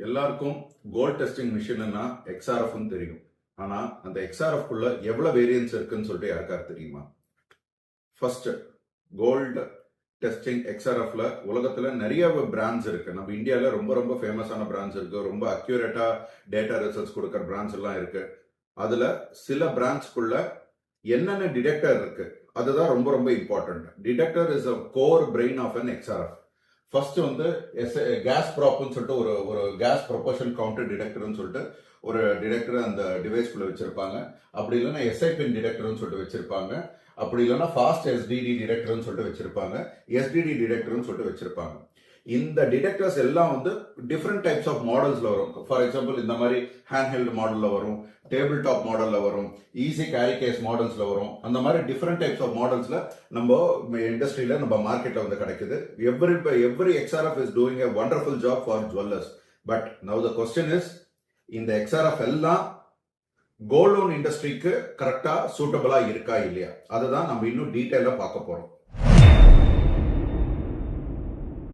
எல்லாருக்கும் gold testing மிஷின்னா எக்ஸ்ஆர்எஃப்னு தெரியும். ஆனா அந்த எக்ஸ்ஆர்எஃப் குள்ள எவ்வளவு வேரியன்ஸ் இருக்குன்னு சொல்லிட்டு யாருக்காவது தெரியுமா? ஃபர்ஸ்ட், கோல்டு டெஸ்டிங் எக்ஸ்ஆர்எஃப்ல உலகத்துல நிறைய பிராண்ட்ஸ் இருக்கு. நம்ம இந்தியால ரொம்ப ரொம்ப ஃபேமஸான பிராண்ட்ஸ் இருக்கு. ரொம்ப அக்யூரேட்டா டேட்டா ரிசல்ட்ஸ் கொடுக்குற பிராண்ட்ஸ் எல்லாம் இருக்கு. அதுல சில பிராண்ட்ஸ்குள்ள என்னென்ன டிடெக்டர் இருக்கு அதுதான் ரொம்ப ரொம்ப important. Detector is a core brain of an XRF. First வந்து கேஸ் ப்ராப்னு சொல்லிட்டு ஒரு கேஸ் ப்ரொபோர்ஷன் கவுண்டர் டிடெக்டர்னு சொல்லிட்டு ஒரு டிடெக்டர் அந்த டிவைஸ்குள்ள வச்சிருப்பாங்க. அப்படி இல்லைன்னா எஸ்ஐபின் டிடெக்டர்னு சொல்லிட்டு வச்சிருப்பாங்க. அப்படி இல்லைன்னா ஃபாஸ்ட் எஸ்டிடி டிடெக்டர்னு சொல்லிட்டு வச்சிருப்பாங்க. எஸ்டிடி டிடெக்டர்னு சொல்லிட்டு வச்சிருப்பாங்க. இந்த டிடெக்டர்ஸ் எல்லாம் வந்து டிஃப்ரெண்ட் டைப்ஸ் ஆஃப் மாடல்ஸ்ல வரும். ஃபார் எக்ஸாம்பிள் இந்த மாதிரி ஹேண்ட் ஹெல்ட் மாடல்ல வரும், டேபிள் டாப் மாடல்ல வரும், ஈஸி கேரி கேஸ் மாடல்ஸ்ல வரும். அந்த மாதிரி டிஃப்ரெண்ட் டைப்ஸ் ஆஃப் மாடல்ஸ்ல நம்ம இண்டஸ்ட்ரியில நம்ம மார்க்கெட்ல வந்து கிடைக்குது. Every எக்ஸ்ஆர்எஃப் is doing a wonderful job for jewellers. But now the question is, இந்த எக்ஸ்ஆர்எஃப் எல்லாம் கோல்ட் லோன் இண்டஸ்ட்ரிக்கு கரெக்டா சூட்டபிளா இருக்கா இல்லையா? அதை தான் நம்ம இன்னும் டீட்டெயிலா பார்க்க போறோம்.